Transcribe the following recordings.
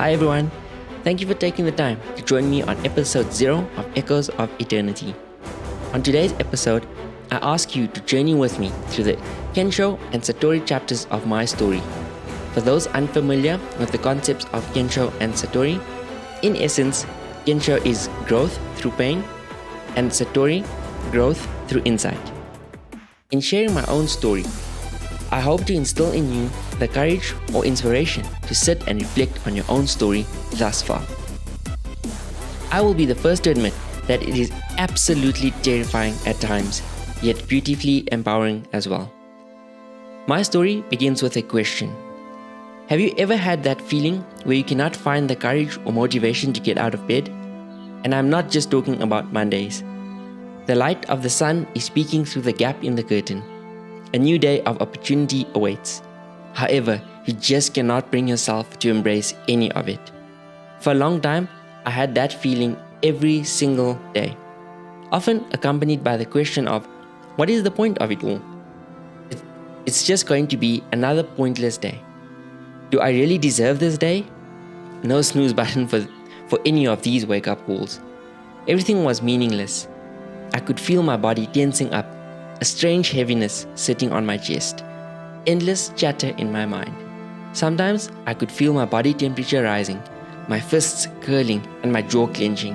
Hi everyone, thank you for taking the time to join me on episode 0 of Echoes of Eternity. On today's episode, I ask you to journey with me through the Kensho and Satori chapters of my story. For those unfamiliar with the concepts of Kensho and Satori, in essence, Kensho is growth through pain and Satori, growth through insight. In sharing my own story, I hope to instill in you the courage or inspiration to sit and reflect on your own story thus far. I will be the first to admit that it is absolutely terrifying at times, yet beautifully empowering as well. My story begins with a question. Have you ever had that feeling where you cannot find the courage or motivation to get out of bed? And I'm not just talking about Mondays. The light of the sun is peeking through the gap in the curtain. A new day of opportunity awaits. However, you just cannot bring yourself to embrace any of it. For a long time, I had that feeling every single day, often accompanied by the question of, what is the point of it all? It's just going to be another pointless day. Do I really deserve this day? No snooze button for any of these wake-up calls. Everything was meaningless. I could feel my body tensing up, a strange heaviness sitting on my chest, endless chatter in my mind. Sometimes I could feel my body temperature rising, my fists curling and my jaw clenching.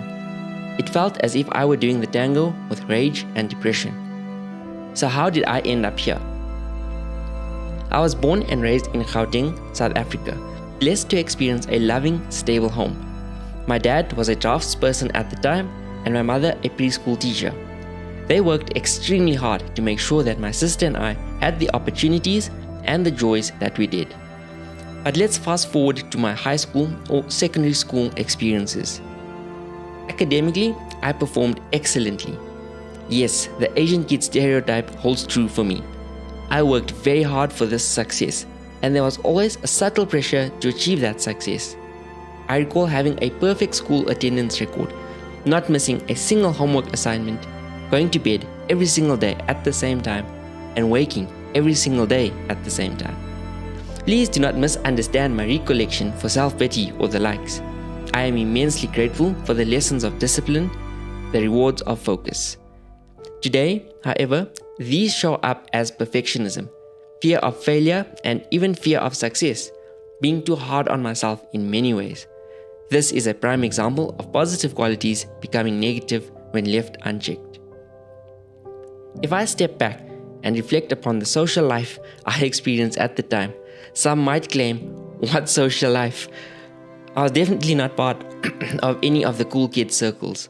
It felt as if I were doing the tango with rage and depression. So how did I end up here? I was born and raised in Gauteng, South Africa, blessed to experience a loving, stable home. My dad was a draftsperson at the time and my mother a preschool teacher. They worked extremely hard to make sure that my sister and I had the opportunities and the joys that we did. But let's fast forward to my high school or secondary school experiences. Academically, I performed excellently. Yes, the Asian kid stereotype holds true for me. I worked very hard for this success, and there was always a subtle pressure to achieve that success. I recall having a perfect school attendance record, not missing a single homework assignment, going to bed every single day at the same time, and waking every single day at the same time. Please do not misunderstand my recollection for self-pity or the likes. I am immensely grateful for the lessons of discipline, the rewards of focus. Today, however, these show up as perfectionism, fear of failure, and even fear of success, being too hard on myself in many ways. This is a prime example of positive qualities becoming negative when left unchecked. If I step back and reflect upon the social life I experienced at the time, some might claim, what social life? I was definitely not part of any of the cool kids circles.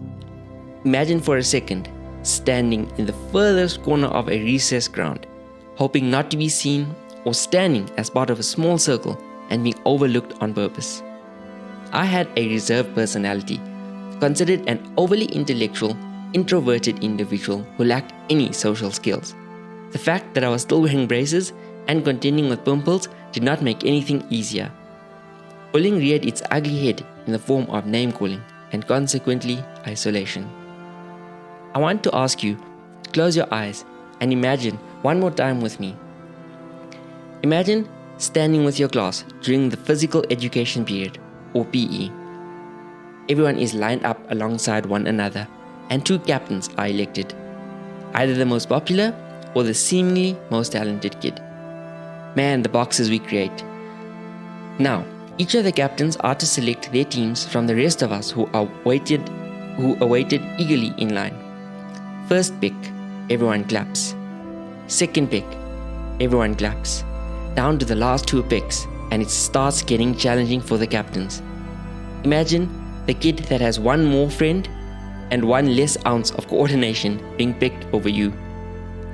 Imagine for a second, standing in the furthest corner of a recess ground, hoping not to be seen, or standing as part of a small circle and being overlooked on purpose. I had a reserved personality, considered an overly intellectual, introverted individual who lacked any social skills. The fact that I was still wearing braces and contending with pimples did not make anything easier. Bullying reared its ugly head in the form of name-calling and consequently isolation. I want to ask you, close your eyes and imagine one more time with me. Imagine standing with your class during the physical education period, or PE. Everyone is lined up alongside one another and two captains are elected, either the most popular or the seemingly most talented kid. Man, the boxes we create. Now, each of the captains are to select their teams from the rest of us who awaited eagerly in line. First pick, everyone claps. Second pick, everyone claps. Down to the last two picks, and it starts getting challenging for the captains. Imagine the kid that has one more friend and one less ounce of coordination being picked over you.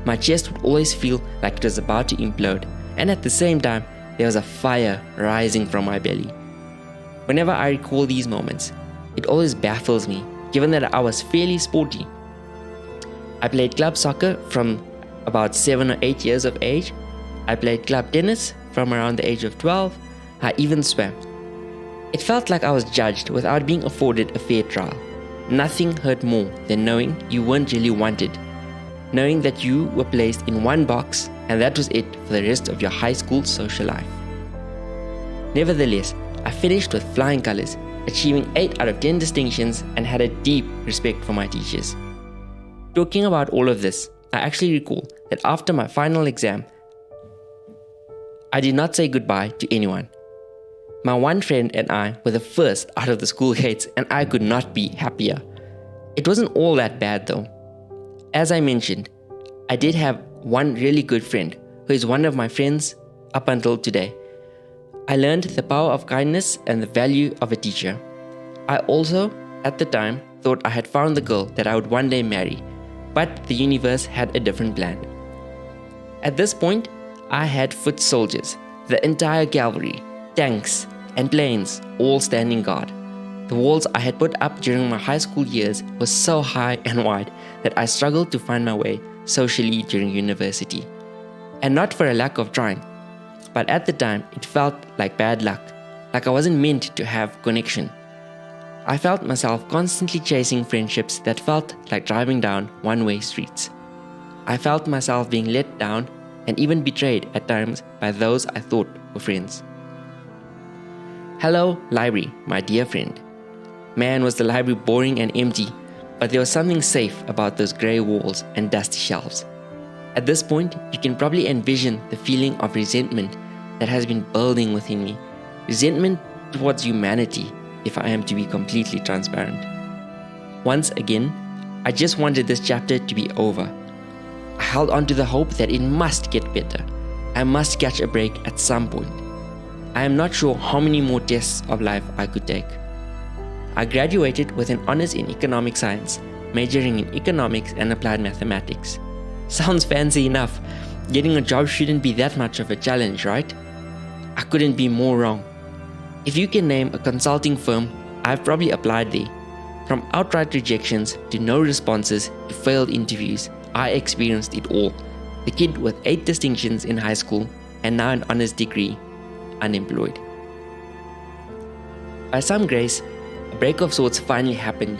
My chest would always feel like it was about to implode, and at the same time, there was a fire rising from my belly. Whenever I recall these moments, it always baffles me, given that I was fairly sporty. I played club soccer from about 7 or 8 years of age. I played club tennis from around the age of 12. I even swam. It felt like I was judged without being afforded a fair trial. Nothing hurt more than knowing you weren't really wanted, knowing that you were placed in one box and that was it for the rest of your high school social life. Nevertheless, I finished with flying colors, achieving 8 out of 10 distinctions and had a deep respect for my teachers. Talking about all of this, I actually recall that after my final exam, I did not say goodbye to anyone. My one friend and I were the first out of the school gates, and I could not be happier. It wasn't all that bad though. As I mentioned, I did have one really good friend who is one of my friends up until today. I learned the power of kindness and the value of a teacher. I also, at the time, thought I had found the girl that I would one day marry, but the universe had a different plan. At this point, I had foot soldiers, the entire cavalry, tanks, and planes all standing guard. The walls I had put up during my high school years were so high and wide that I struggled to find my way socially during university. And not for a lack of trying, but at the time it felt like bad luck, like I wasn't meant to have connection. I felt myself constantly chasing friendships that felt like driving down one-way streets. I felt myself being let down and even betrayed at times by those I thought were friends. Hello, library, my dear friend. Man, was the library boring and empty, but there was something safe about those grey walls and dusty shelves. At this point, you can probably envision the feeling of resentment that has been building within me. Resentment towards humanity, if I am to be completely transparent. Once again, I just wanted this chapter to be over. I held on to the hope that it must get better. I must catch a break at some point. I am not sure how many more tests of life I could take. I graduated with an honors in economic science, majoring in economics and applied mathematics. Sounds fancy enough. Getting a job shouldn't be that much of a challenge, right? I couldn't be more wrong. If you can name a consulting firm, I've probably applied there. From outright rejections to no responses to failed interviews, I experienced it all. The kid with 8 distinctions in high school and now an honors degree, unemployed. By some grace, a break of sorts finally happened.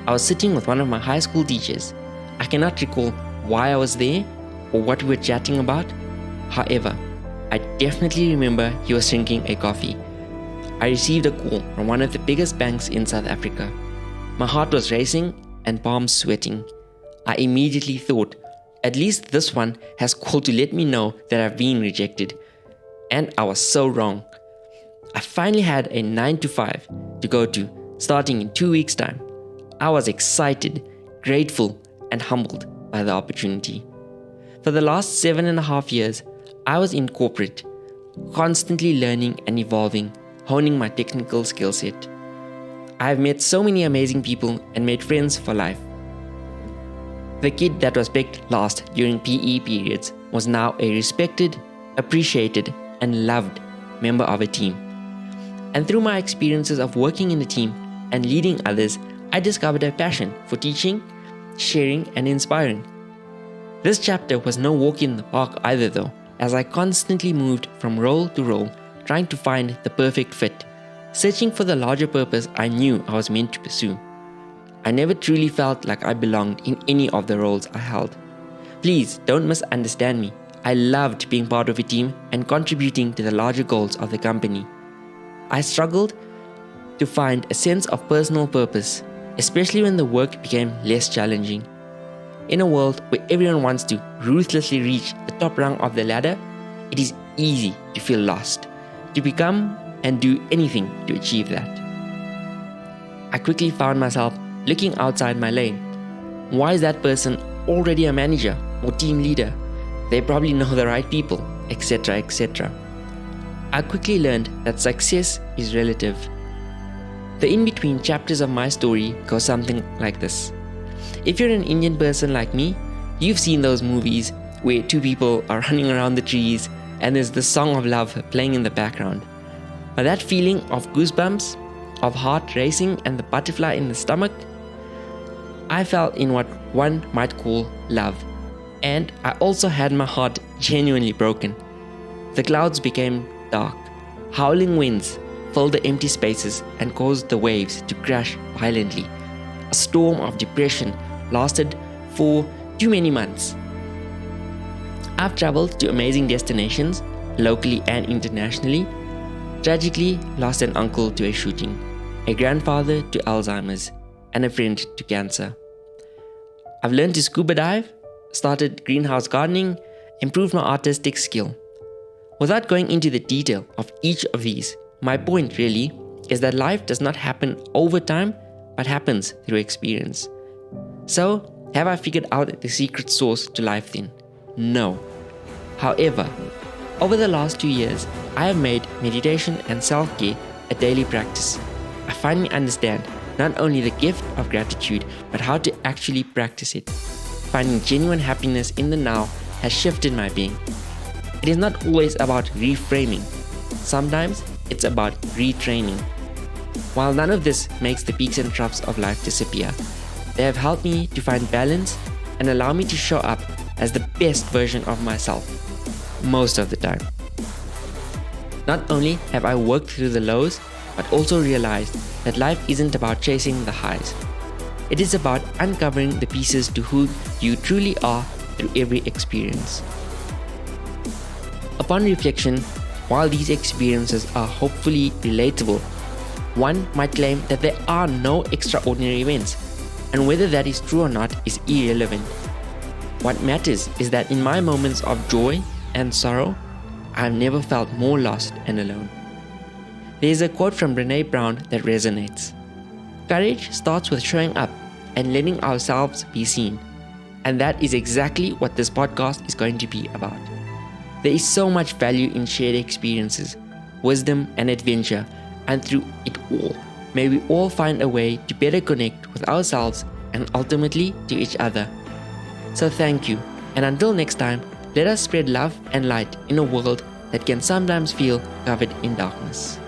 I was sitting with one of my high school teachers. I cannot recall why I was there or what we were chatting about. However, I definitely remember he was drinking a coffee. I received a call from one of the biggest banks in South Africa. My heart was racing and palms sweating. I immediately thought, at least this one has called to let me know that I've been rejected. And I was so wrong. I finally had a 9 to 5 to go to, starting in 2 weeks' time. I was excited, grateful, and humbled by the opportunity. For the last 7.5 years, I was in corporate, constantly learning and evolving, honing my technical skill set. I have met so many amazing people and made friends for life. The kid that was picked last during PE periods was now a respected, appreciated, and loved member of a team. And through my experiences of working in a team and leading others, I discovered a passion for teaching, sharing, and inspiring. This chapter was no walk in the park either though, as I constantly moved from role to role, trying to find the perfect fit, searching for the larger purpose I knew I was meant to pursue. I never truly felt like I belonged in any of the roles I held. Please don't misunderstand me. I loved being part of a team and contributing to the larger goals of the company. I struggled to find a sense of personal purpose, especially when the work became less challenging. In a world where everyone wants to ruthlessly reach the top rung of the ladder, it is easy to feel lost, to become and do anything to achieve that. I quickly found myself looking outside my lane. Why is that person already a manager or team leader? They probably know the right people, etc., etc. I quickly learned that success is relative. The in-between chapters of my story go something like this. If you're an Indian person like me, you've seen those movies where 2 people are running around the trees and there's the song of love playing in the background. But that feeling of goosebumps, of heart racing and the butterfly in the stomach, I felt in what one might call love. And I also had my heart genuinely broken. The clouds became dark. Howling winds filled the empty spaces and caused the waves to crash violently. A storm of depression lasted for too many months. I've traveled to amazing destinations, locally and internationally, tragically lost an uncle to a shooting, a grandfather to Alzheimer's, and a friend to cancer. I've learned to scuba dive, started greenhouse gardening, improved my artistic skill. Without going into the detail of each of these, my point really is that life does not happen over time, but happens through experience. So, have I figured out the secret sauce to life then? No. However, over the last 2 years, I have made meditation and self-care a daily practice. I finally understand not only the gift of gratitude, but how to actually practice it. Finding genuine happiness in the now has shifted my being. It is not always about reframing. Sometimes it's about retraining. While none of this makes the peaks and troughs of life disappear, they have helped me to find balance and allow me to show up as the best version of myself, most of the time. Not only have I worked through the lows, but also realized that life isn't about chasing the highs. It is about uncovering the pieces to who you truly are through every experience. Upon reflection, while these experiences are hopefully relatable, one might claim that there are no extraordinary events, and whether that is true or not is irrelevant. What matters is that in my moments of joy and sorrow, I have never felt more lost and alone. There is a quote from Brené Brown that resonates. Courage starts with showing up and letting ourselves be seen. And that is exactly what this podcast is going to be about. There is so much value in shared experiences, wisdom and adventure, and through it all, may we all find a way to better connect with ourselves and ultimately to each other. So thank you, and until next time, let us spread love and light in a world that can sometimes feel covered in darkness.